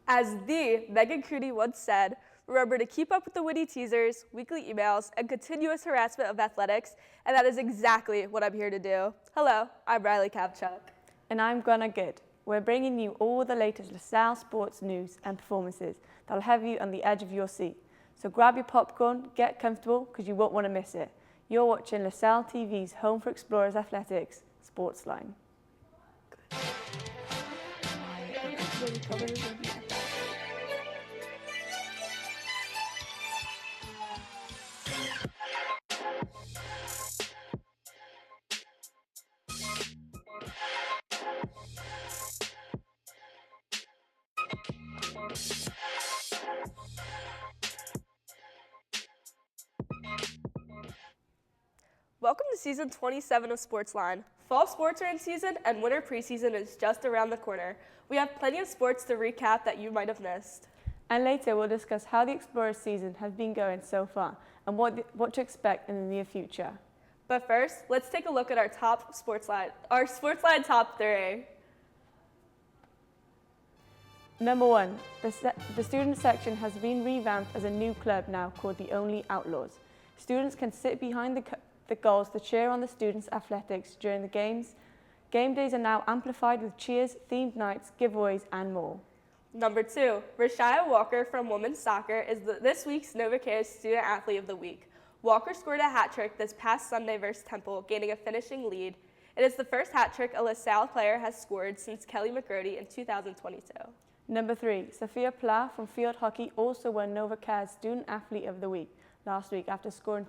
As the Meghan and Goode once said, remember to keep up with the witty teasers, weekly emails, and continuous harassment of athletics, and that is exactly what I'm here to do. Hello, I'm Riley Kavchok. And I'm Gwen Goode. We're bringing you all the latest LaSalle sports news and performances that'll have you on the edge of your seat. So grab your popcorn, get comfortable, because you won't want to miss it. You're watching LaSalle TV's Home for Explorers Athletics, SportsLine. Welcome to season 27 of SportsLine. Fall sports are in season and winter preseason is just around the corner. We have plenty of sports to recap that you might have missed. And later we'll discuss how the Explorers season has been going so far and what to expect in the near future. But first, let's take a look at our SportsLine top 3. Number 1, the student section has been revamped as a new club now called the Only Outlaws. Students can sit behind the goals to cheer on the students' athletics during the games. Game days are now amplified with cheers, themed nights, giveaways, and more. Number 2, Rashia Walker from women's soccer is this week's NovaCare Student Athlete of the Week. Walker scored a hat trick this past Sunday versus Temple, gaining a finishing lead. It is the first hat trick a LaSalle player has scored since Kelly McGrody in 2022. Number 3, Sophia Pla from field hockey also won NovaCare's Student Athlete of the Week last week after scoring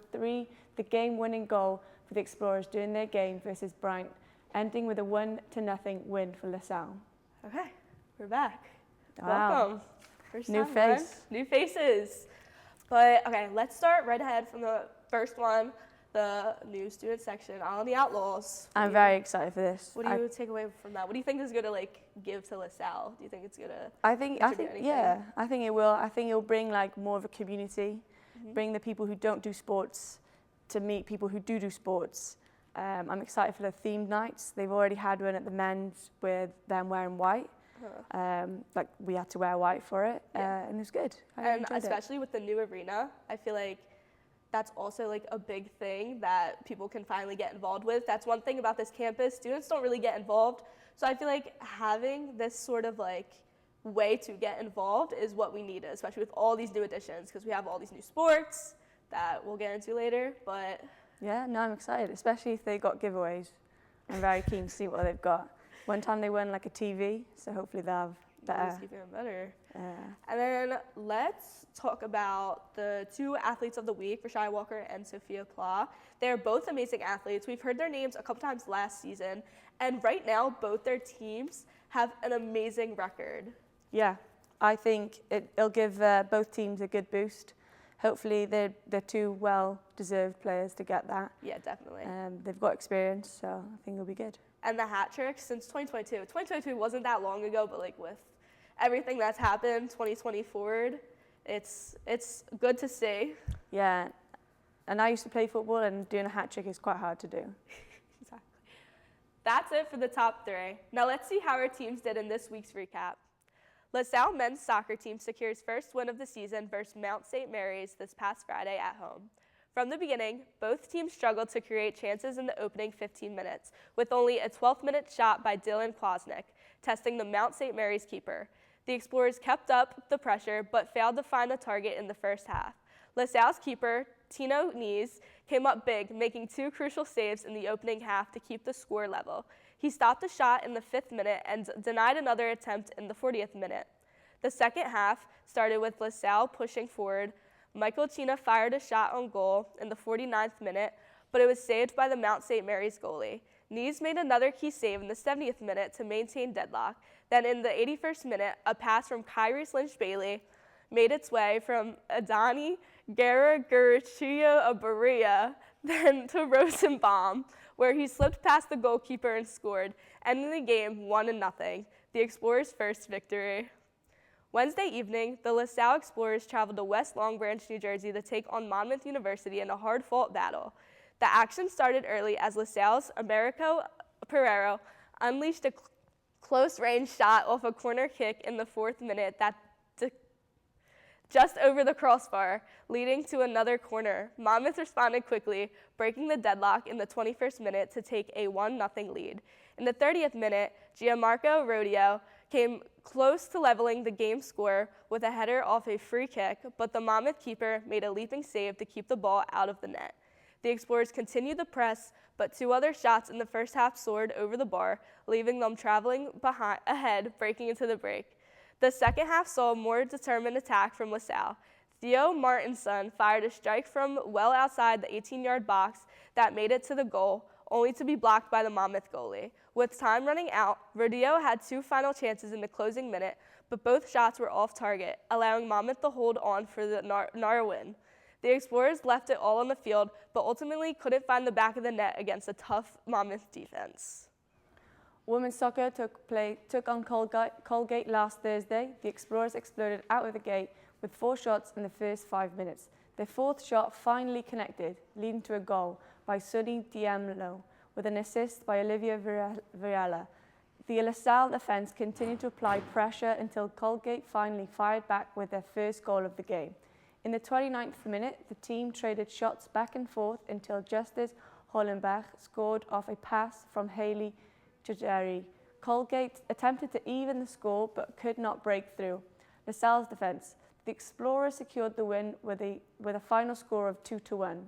the game-winning goal for the Explorers during their game versus Bryant, ending with a 1-0 win for LaSalle. Okay, we're back. Wow. Welcome. First New time, face. Right? New faces. But okay, let's start right ahead from the first one, the new student section, on the Outlaws. I'm very excited for this. What do you take away from that? What do you think is going to give to LaSalle? Do you think it's going to I think it will. I think it will bring more of a community, bring the people who don't do sports to meet people who do sports. I'm excited for the themed nights. They've already had one at the men's with them wearing white. We had to wear white for it, and it was good. And especially with the new arena, I feel like that's also a big thing that people can finally get involved with. That's one thing about this campus. Students don't really get involved. So I feel like having this sort of way to get involved is what we need, especially with all these new additions, because we have all these new sports that we'll get into later. But yeah, no, I'm excited, especially if they got giveaways. I'm very keen to see what they've got. One time they won a TV, so hopefully they'll have better. Even better. And then let's talk about the 2 athletes of the week, Rashia Walker and Sophia Pla. They're both amazing athletes. We've heard their names a couple times last season, and right now both their teams have an amazing record. Yeah, I think it'll give both teams a good boost. Hopefully they're 2 well-deserved players to get that. Yeah, definitely. They've got experience, so I think it'll be good. And the hat trick since 2022. 2022 wasn't that long ago, but with everything that's happened 2020 forward, it's good to see. Yeah, and I used to play football, and doing a hat trick is quite hard to do. Exactly. That's it for the top 3. Now let's see how our teams did in this week's recap. LaSalle men's soccer team secures first win of the season versus Mount St. Mary's this past Friday at home. From the beginning, both teams struggled to create chances in the opening 15 minutes, with only a 12th-minute shot by Dylan Kwasnick, testing the Mount St. Mary's keeper. The Explorers kept up the pressure, but failed to find a target in the first half. LaSalle's keeper, Tino Nees, came up big, making 2 crucial saves in the opening half to keep the score level. He stopped a shot in the 5th minute and denied another attempt in the 40th minute. The second half started with LaSalle pushing forward. Michael Chena fired a shot on goal in the 49th minute, but it was saved by the Mount St. Mary's goalie. Nees made another key save in the 70th minute to maintain deadlock. Then in the 81st minute, a pass from Kyrie Lynch-Bailey made its way from Adani Garagurchia then to Rosenbaum, where he slipped past the goalkeeper and scored, ending the game 1-0, the Explorers' first victory. Wednesday evening, the LaSalle Explorers traveled to West Long Branch, New Jersey to take on Monmouth University in a hard-fought battle. The action started early as LaSalle's Americo Pereiro unleashed a close range shot off a corner kick in the 4th minute that just over the crossbar, leading to another corner. Monmouth responded quickly, breaking the deadlock in the 21st minute to take a 1-0 lead. In the 30th minute, Gianmarco Rodeo came close to leveling the game score with a header off a free kick, but the Monmouth keeper made a leaping save to keep the ball out of the net. The Explorers continued the press, but 2 other shots in the first half soared over the bar, leaving them traveling ahead, breaking into the break. The second half saw a more determined attack from LaSalle. Theo Martinson fired a strike from well outside the 18-yard box that made it to the goal, only to be blocked by the Monmouth goalie. With time running out, Rodeo had 2 final chances in the closing minute, but both shots were off target, allowing Monmouth to hold on for the Nara win. The Explorers left it all on the field, but ultimately couldn't find the back of the net against a tough Monmouth defense. Women's soccer took on Colgate last Thursday. The Explorers exploded out of the gate with 4 shots in the first 5 minutes. Their 4th shot finally connected, leading to a goal by Sunny Diamlo, with an assist by Olivia Virela. The LaSalle defence continued to apply pressure until Colgate finally fired back with their first goal of the game. In the 29th minute, the team traded shots back and forth until Justice Hollenbach scored off a pass from Hayley Chajari. Colgate attempted to even the score but could not break through LaSalle's defence. The Explorers secured the win with a final score of 2-1.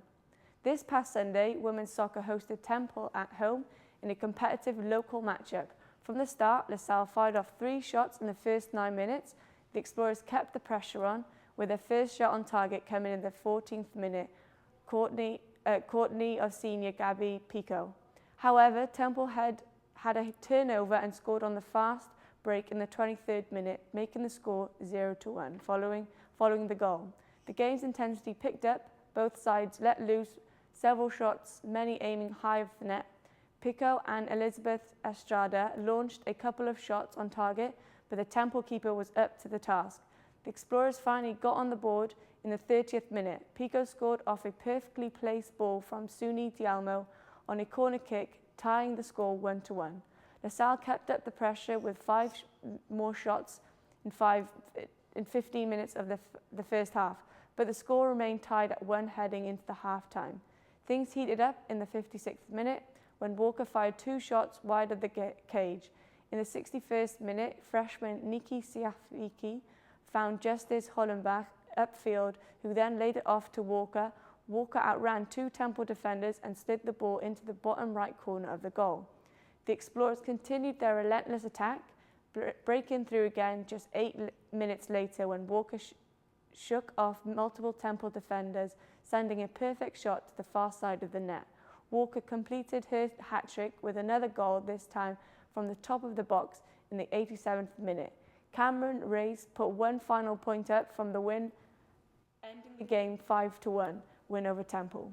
This past Sunday, women's soccer hosted Temple at home in a competitive local matchup. From the start, LaSalle fired off 3 shots in the first 9 minutes. The Explorers kept the pressure on, with their first shot on target coming in the 14th minute, Courtney of senior Gabby Pico. However, Temple had a turnover and scored on the fast break in the 23rd minute, making the score 0-1 following the goal. The game's intensity picked up. Both sides let loose several shots, many aiming high of the net. Pico and Elizabeth Estrada launched a couple of shots on target, but the Temple keeper was up to the task. The Explorers finally got on the board in the 30th minute. Pico scored off a perfectly placed ball from Suni Dialmo on a corner kick, tying the score 1-1. LaSalle kept up the pressure with 5 more shots in 15 minutes of the first half, but the score remained tied at 1 heading into the half-time. Things heated up in the 56th minute when Walker fired 2 shots wide of the cage. In the 61st minute, freshman Nikki Siafiki found Justice Hollenbach upfield, who then laid it off to Walker. Walker outran 2 Temple defenders and slid the ball into the bottom right corner of the goal. The Explorers continued their relentless attack, breaking through again just 8 minutes later when Walker shook off multiple Temple defenders, sending a perfect shot to the far side of the net. Walker completed her hat-trick with another goal, this time from the top of the box in the 87th minute. Cameron Reyes put one final point up from the win, ending the game 5-1 win over Temple.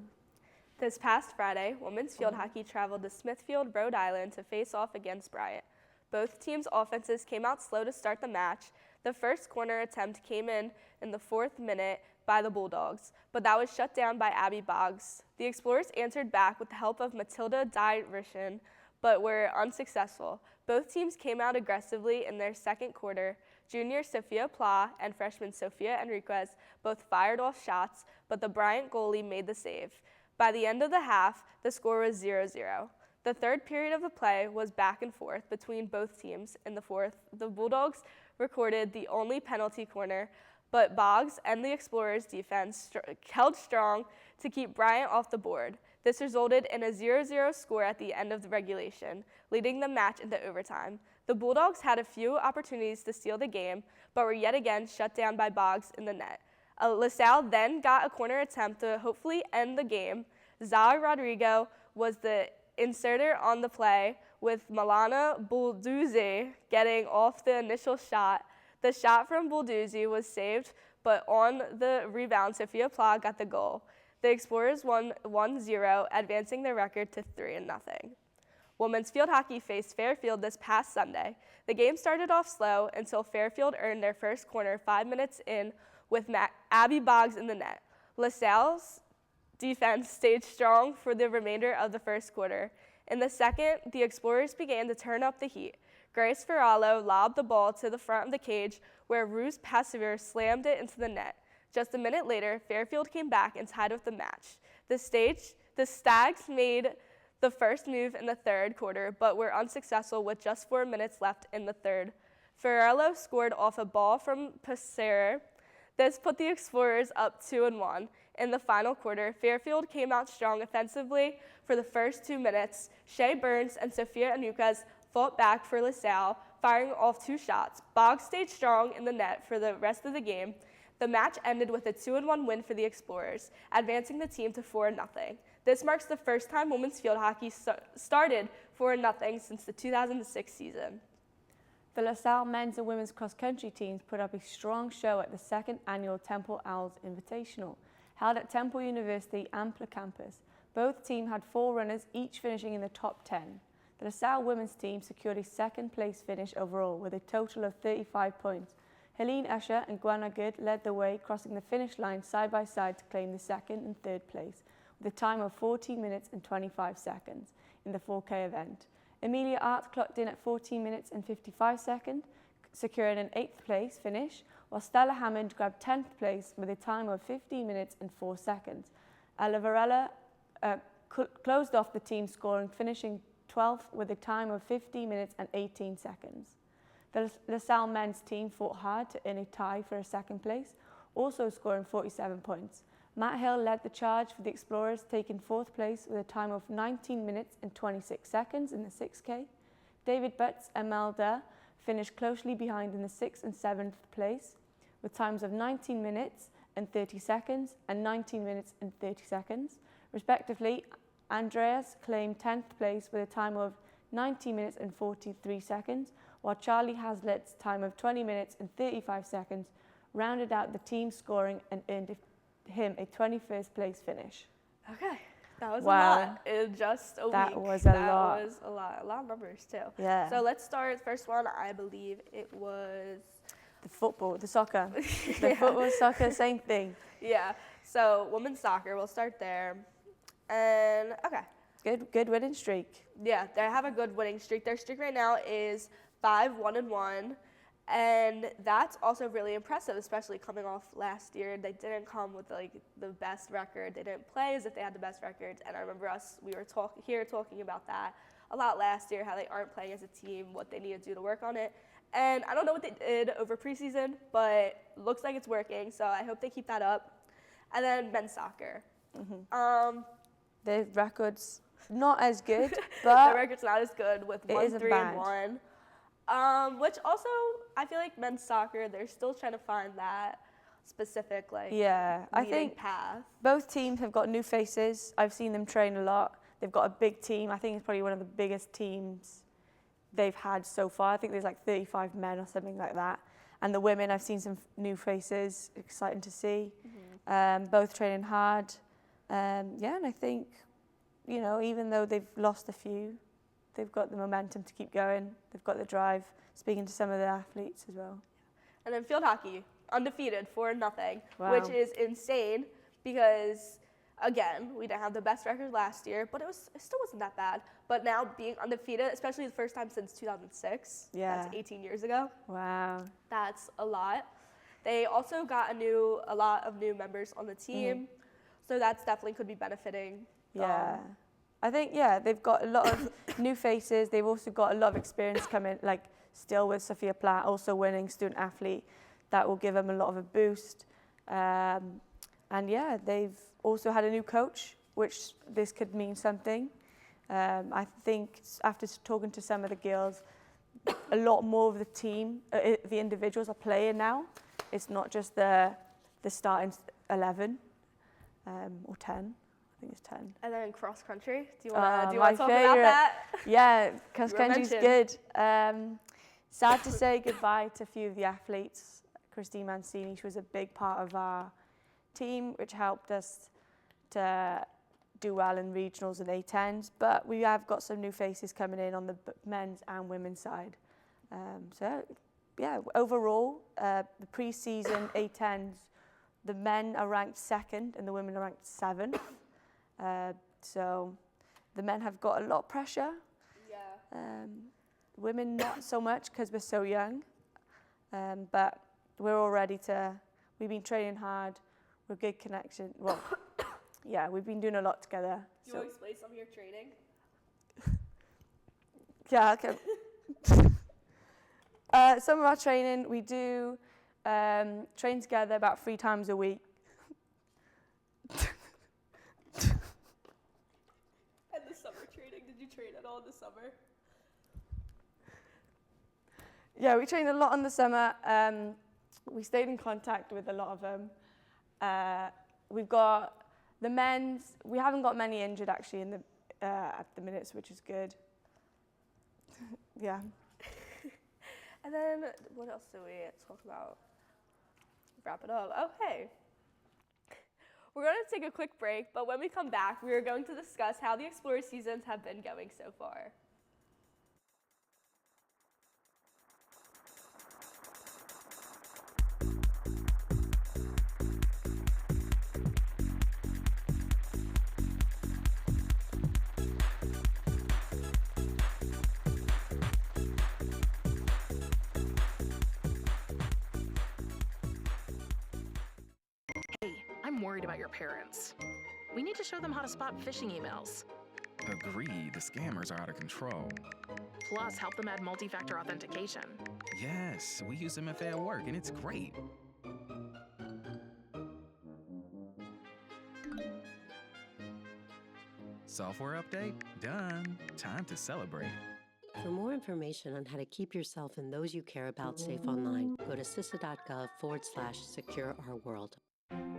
This past Friday, women's field hockey traveled to Smithfield, Rhode Island to face off against Bryant. Both teams' offenses came out slow to start the match. The first corner attempt came in the 4th minute by the Bulldogs, but that was shut down by Abby Boggs. The Explorers answered back with the help of Matilda Dyrishin, but were unsuccessful. Both teams came out aggressively in their second quarter. Junior Sophia Pla and freshman Sofia Enriquez both fired off shots, but the Bryant goalie made the save. By the end of the half, the score was 0-0. The third period of the play was back and forth between both teams. In the 4th, the Bulldogs recorded the only penalty corner, but Boggs and the Explorers' defense held strong to keep Bryant off the board. This resulted in a 0-0 score at the end of the regulation, leading the match into overtime. The Bulldogs had a few opportunities to steal the game, but were yet again shut down by Boggs in the net. LaSalle then got a corner attempt to hopefully end the game. Zara Rodrigo was the inserter on the play, with Milana Bulduzzi getting off the initial shot. The shot from Bulduzzi was saved, but on the rebound, Sophia Pla got the goal. The Explorers won 1-0, advancing their record to 3-0. Women's field hockey faced Fairfield this past Sunday. The game started off slow until Fairfield earned their first corner 5 minutes in with Abby Boggs in the net. LaSalle's defense stayed strong for the remainder of the first quarter. In the second, the Explorers began to turn up the heat. Grace Ferrallo lobbed the ball to the front of the cage where Ruse Passaveur slammed it into the net. Just a minute later, Fairfield came back and tied up the match. The Stags made the first move in the third quarter, but were unsuccessful with just 4 minutes left in the third. Ferrello scored off a ball from Passer. This put the Explorers up 2-1. In the final quarter, Fairfield came out strong offensively for the first 2 minutes. Shea Burns and Sophia Anukas fought back for LaSalle, firing off 2 shots. Boggs stayed strong in the net for the rest of the game. The match ended with a 2-1 win for the Explorers, advancing the team to 4-0. This marks the first time women's field hockey started 4-0 since the 2006 season. The LaSalle men's and women's cross-country teams put up a strong show at the second annual Temple Owls Invitational, held at Temple University Ampler campus. Both teams had 4 runners, each finishing in the top 10. The LaSalle women's team secured a second-place finish overall with a total of 35 points. Helene Usher and Gwen Goode led the way, crossing the finish line side-by-side to claim the second and third place, with a time of 14 minutes and 25 seconds in the 4K event. Amelia Art clocked in at 14 minutes and 55 seconds, securing an 8th place finish, while Stella Hammond grabbed 10th place with a time of 15 minutes and 4 seconds. Ella Varela closed off the team scoring, finishing 12th with a time of 15 minutes and 18 seconds. The LaSalle men's team fought hard to earn a tie for a second place, also scoring 47 points. Matt Hill led the charge for the Explorers, taking 4th place with a time of 19 minutes and 26 seconds in the 6K. David Butts and Melda finished closely behind in the 6th and 7th place, with times of 19 minutes and 30 seconds and 19 minutes and 30 seconds. Respectively, Andreas claimed 10th place with a time of 19 minutes and 43 seconds, while Charlie Hazlitt's time of 20 minutes and 35 seconds rounded out the team scoring and earned him a 21st place finish. Okay, that was Wow. a lot in just a week. That was a lot. That was a lot of numbers too. Yeah. So let's start. First one, I believe it was The football, the soccer. The Yeah. football, soccer, same thing. Yeah. So women's soccer, we'll start there. And okay. Good winning streak. Yeah, they have a good winning streak. Their streak right now is 5-1-1, and that's also really impressive, especially coming off last year. They didn't come with like the best record. They didn't play as if they had the best records. And I remember we were talking about that a lot last year, how they aren't playing as a team, what they need to do to work on it. And I don't know what they did over preseason, but looks like it's working. So I hope they keep that up. And then men's soccer. Mm-hmm. Their record's not as good, The but record's not as good with it isn't 1-3-1. Which also, I feel like men's soccer, they're still trying to find that specific yeah, I leading think path. both teams have got new faces. I've seen them train a lot. They've got a big team. I think it's probably one of the biggest teams they've had so far. I think there's like 35 men or something like that. And the women, I've seen some new faces. Exciting to see. Mm-hmm. Both training hard. Yeah, and I think, you know, even though they've lost a few, they've got the momentum to keep going. They've got the drive. Speaking to some of the athletes as well. And then field hockey, undefeated, 4-0, Wow. which is insane because, again, we didn't have the best record last year, but it still wasn't that bad. But now being undefeated, especially the first time since 2006, Yeah. that's 18 years ago, Wow. that's a lot. They also got a lot of new members on the team, so that's definitely could be benefiting. Yeah. I think, yeah, they've got a lot of new faces. They've also got a lot of experience coming, like still with Sophia Platt, also winning student athlete. That will give them a lot of a boost. And yeah, they've also had a new coach, which this could mean something. I think after talking to some of the girls, a lot more of the team, the individuals are playing now. It's not just the starting 11 or 10. I think it's 10. And then cross country. Do you want to my talk favorite. about that? Yeah, cross You were country's mentioned. good. Sad to say goodbye to a few of the athletes. Christine Mancini, she was a big part of our team, which helped us to do well in regionals and A10s. But we have got some new faces coming in on the men's and women's side. So, yeah, overall, the pre-season A10s, the men are ranked 2nd and the women are ranked 7th. So the men have got a lot of pressure. Yeah. Women not so much because we're so young, but we're all ready to. We've been training hard. We're good connection. Well, yeah, we've been doing a lot together. Do you want to explain some of your training? Yeah, okay. Some of our training, we do train together about 3 times a week. And the summer training, did you train at all in the summer? Yeah, we trained a lot in the summer. We stayed in contact with a lot of them. We've got the men's, we haven't got many injured actually at the minutes, which is good. Yeah. And then what else do we talk about? Wrap it up. Okay. We're going to take a quick break, but when we come back, we are going to discuss how the Explorer seasons have been going so far. I'm worried about your parents. We need to show them how to spot phishing emails. Agreed, the scammers are out of control. Plus, help them add multi-factor authentication. Yes, we use MFA at work and it's great. Software update? Done. Time to celebrate. For more information on how to keep yourself and those you care about safe online, go to cisa.gov/secure-our-world.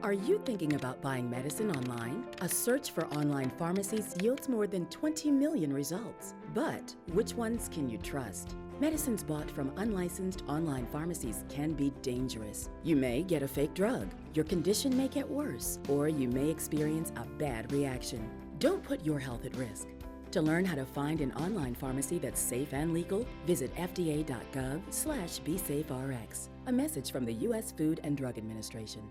Are you thinking about buying medicine online? A search for online pharmacies yields more than 20 million results. But which ones can you trust? Medicines bought from unlicensed online pharmacies can be dangerous. You may get a fake drug, your condition may get worse, or you may experience a bad reaction. Don't put your health at risk. To learn how to find an online pharmacy that's safe and legal, visit fda.gov/BeSafeRx. A message from the U.S. Food and Drug Administration.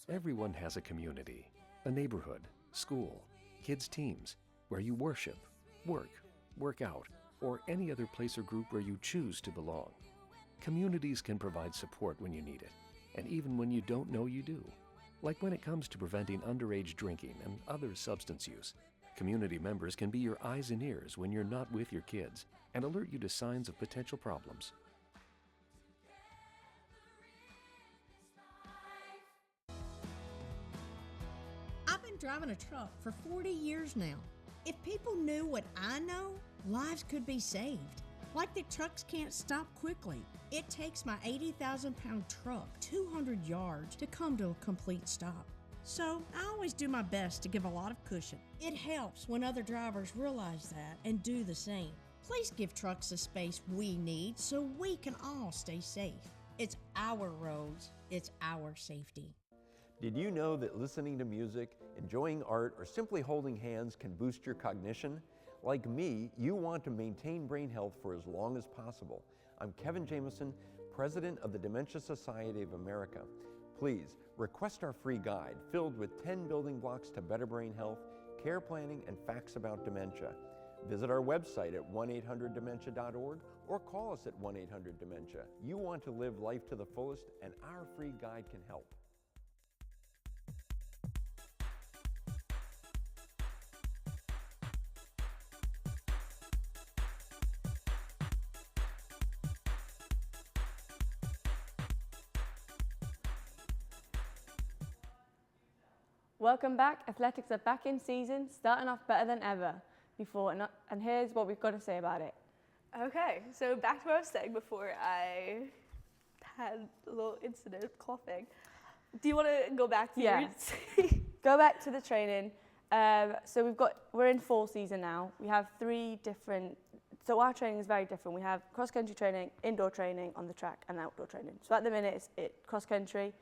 Everyone has a community, a neighborhood, school, kids' teams, where you worship, work out, or any other place or group where you choose to belong. Communities can provide support when you need it, and even when you don't know you do. Like when it comes to preventing underage drinking and other substance use. Community members can be your eyes and ears when you're not with your kids and alert you to signs of potential problems. I've been driving a truck for 40 years now. If people knew what I know, lives could be saved. Like the trucks can't stop quickly. It takes my 80,000-pound truck 200 yards to come to a complete stop. So I always do my best to give a lot of cushion. It helps when other drivers realize that and do the same. Please give trucks the space we need so we can all stay safe. It's our roads, it's our safety. Did you know that listening to music, enjoying art, or simply holding hands can boost your cognition? Like me, you want to maintain brain health for as long as possible. I'm Kevin Jameson, President of the Dementia Society of America. Please request our free guide filled with 10 building blocks to better brain health, care planning, and facts about dementia. Visit our website at 1-800-DEMENTIA.org or call us at 1-800-DEMENTIA. You want to live life to the fullest, and our free guide can help. Welcome back. Athletics are back in season, starting off better than ever before, and here's what we've got to say about it. Okay, so back to what I was saying before I had a little incident of coughing. Do you want to go back to Yeah. yours? Go back to the training. So we're in fall season now. We have 3 different, so our training is very different. We have cross-country training, indoor training on the track, and outdoor training. So at the minute, it's cross-country.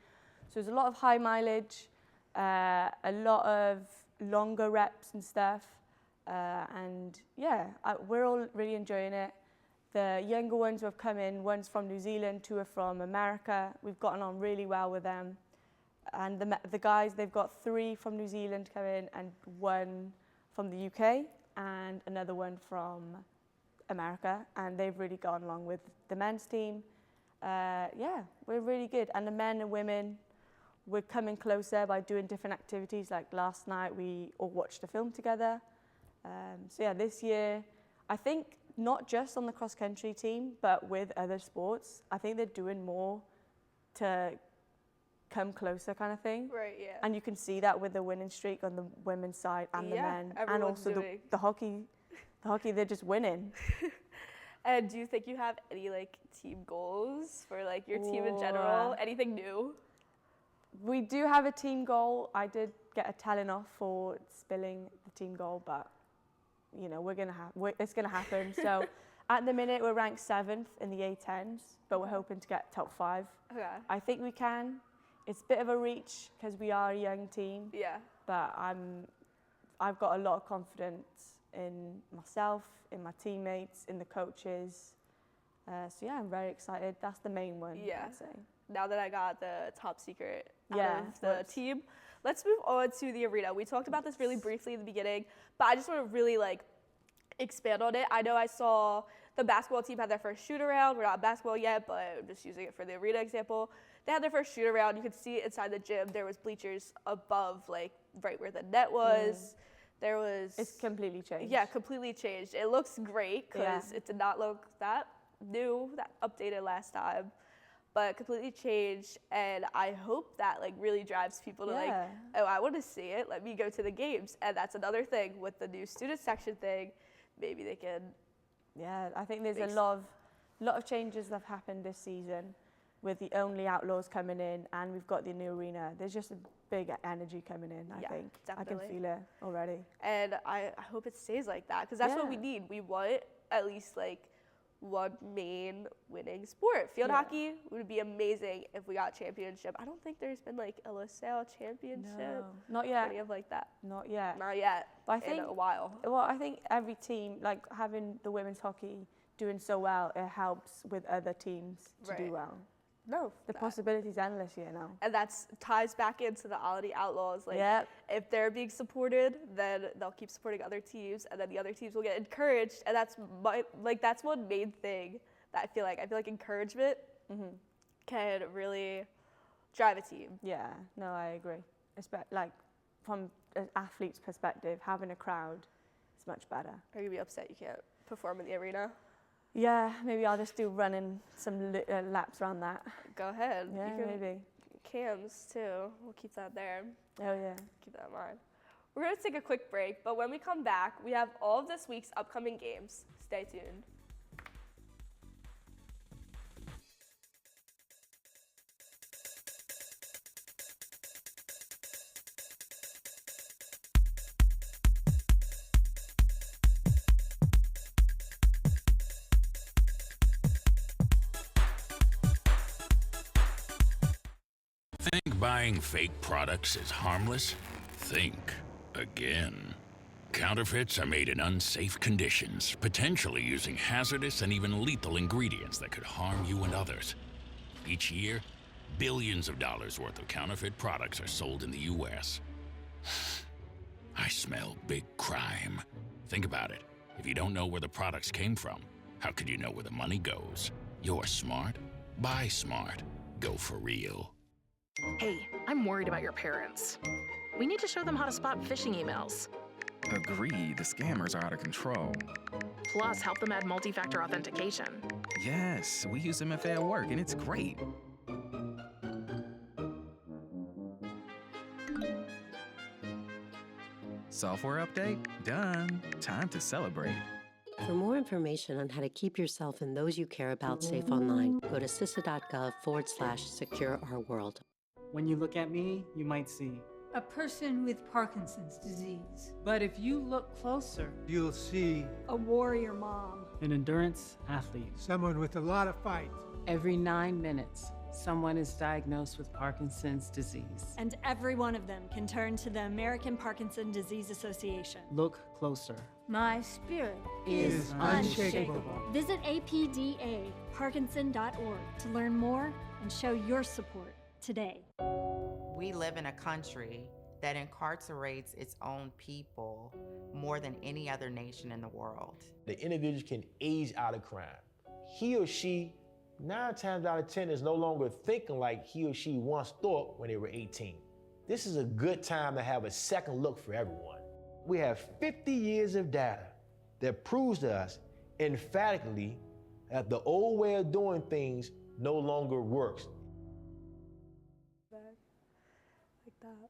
So there's a lot of high mileage, a lot of longer reps and stuff. And yeah, we're all really enjoying it. The younger ones who have come in, one's from New Zealand, 2 are from America. We've gotten on really well with them. And the guys, they've got 3 from New Zealand come in and 1 from the UK and another one from America, and they've really gone along with the men's team. Yeah, we're really good. And the men and women, we're coming closer by doing different activities. Like last night, we all watched a film together. So yeah, this year, I think not just on the cross-country team, but with other sports, I think they're doing more to come closer kind of thing. Right, yeah. And you can see that with the winning streak on the women's side and the men. And everyone's also doing. the hockey, they're just winning. And do you think you have any like team goals for like your team in general? Anything new? We do have a team goal. I did get a telling off for spilling the team goal, but you know, it's gonna happen. So at the minute we're ranked 7th in the A10s, but we're hoping to get top 5. Okay. I think we can. It's a bit of a reach because we are a young team. Yeah. But I've got a lot of confidence in myself, in my teammates, in the coaches. So yeah, I'm very excited. That's the main one, I'd say. Now that I got the top secret out Yeah, of the team, let's move on to the arena. We talked about this really briefly in the beginning, but I just want to really like expand on it. I know I saw the basketball team had their first shoot around. We're not basketball yet, but I'm just using it for the arena example. They had their first shoot around. You could see inside the gym there was bleachers above, like right where the net was. There was. It's completely changed. Yeah, completely changed. It looks great because it did not look that new, that updated last time, but completely changed. And I hope that like really drives people to like, oh, I want to see it. Let me go to the games. And that's another thing with the new student section thing. Maybe they can. Yeah, I think there's a lot of changes that have happened this season with the Only Outlaws coming in, and we've got the new arena. There's just a big energy coming in, I think. Definitely. I can feel it already. And I hope it stays like that, because that's what we need. We want at least like one main winning sport. Field hockey would be amazing if we got championship. I don't think there's been like a LaSalle championship. No, not yet. Any of like that. Not yet. Not yet. But I think in a while. Well, I think every team, like having the women's hockey doing so well, it helps with other teams to do well. No, the possibility's endless here now. And that ties back into the Aldi Outlaws. Like, if they're being supported, then they'll keep supporting other teams, and then the other teams will get encouraged. And that's that's one main thing that I feel like encouragement can really drive a team. Yeah, no, I agree. Like from an athlete's perspective, having a crowd is much better. Are you gonna be upset you can't perform in the arena? Yeah, maybe I'll just do running some laps around that. Go ahead. Yeah, maybe. Cams too. We'll keep that there. Oh yeah. Keep that in mind. We're going to take a quick break, but when we come back, we have all of this week's upcoming games. Stay tuned. Think buying fake products is harmless? Think again. Counterfeits are made in unsafe conditions, potentially using hazardous and even lethal ingredients that could harm you and others. Each year, billions of dollars worth of counterfeit products are sold in the U.S. I smell big crime. Think about it. If you don't know where the products came from, how could you know where the money goes? You're smart. Buy smart. Go for real. Hey, I'm worried about your parents. We need to show them how to spot phishing emails. Agreed, the scammers are out of control. Plus, help them add multi-factor authentication. Yes, we use MFA at work, and it's great. Software update? Done. Time to celebrate. For more information on how to keep yourself and those you care about safe online, go to cisa.gov/secure-our-world. When you look at me, you might see a person with Parkinson's disease. But if you look closer, you'll see a warrior mom, an endurance athlete, someone with a lot of fight. Every 9 minutes, someone is diagnosed with Parkinson's disease. And every one of them can turn to the American Parkinson's Disease Association. Look closer. My spirit is unshakable. Visit apdaparkinson.org to learn more and show your support today. We live in a country that incarcerates its own people more than any other nation in the world. The individual can age out of crime. He or she, 9 times out of 10, is no longer thinking like he or she once thought when they were 18. This is a good time to have a second look for everyone. We have 50 years of data that proves to us emphatically that the old way of doing things no longer works. Like that.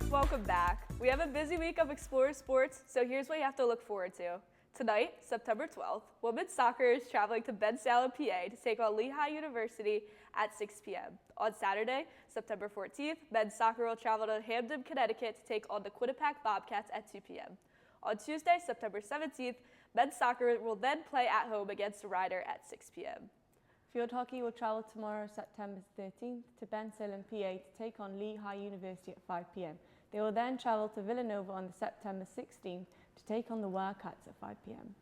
Welcome back. We have a busy week of Explorer Sports, so here's what you have to look forward to. Tonight, September 12th, women's soccer is traveling to Ben Salem, PA to take on Lehigh University at 6 p.m. On Saturday, September 14th, men's soccer will travel to Hamden, Connecticut to take on the Quinnipiac Bobcats at 2 p.m. On Tuesday, September 17th, men's soccer will then play at home against Ryder at 6 p.m. Field hockey will travel tomorrow, September 13th, to Ben Salem, PA to take on Lehigh University at 5 p.m. They will then travel to Villanova on September 16th to take on the Wildcats at 5 p.m.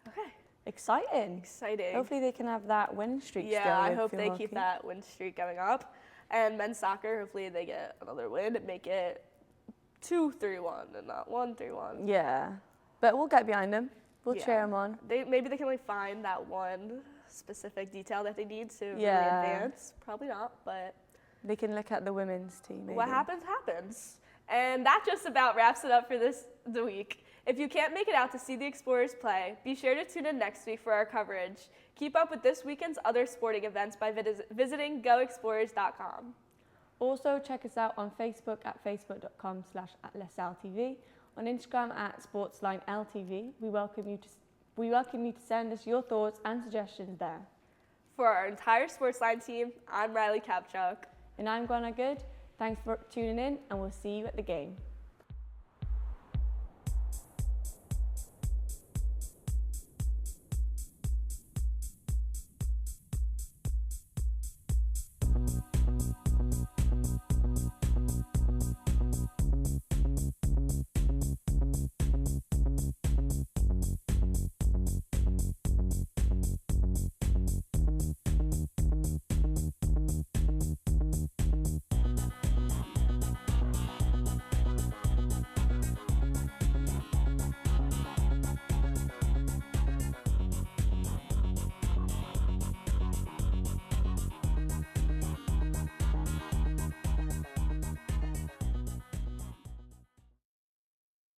Okay. Exciting. Exciting. Hopefully they can have that win streak still. Yeah, I with hope field they hockey. keep that win streak going up. And men's soccer, hopefully they get another win and make it 2-3-1 and not 1-3-1. Yeah, but we'll get behind them. We'll cheer them on. Maybe they can only find that one specific detail that they need to really advance. Probably not, but they can look at the women's team. Maybe. What happens, happens. And that just about wraps it up for the week. If you can't make it out to see the Explorers play, be sure to tune in next week for our coverage. Keep up with this weekend's other sporting events by visiting goexplorers.com. Also, check us out on Facebook at facebook.com/AtlasLTV, on Instagram at SportsLineLTV. We welcome you to send us your thoughts and suggestions there. For our entire SportsLine team, I'm Riley Kavchok. And I'm Gwen Goode. Thanks for tuning in, and we'll see you at the game.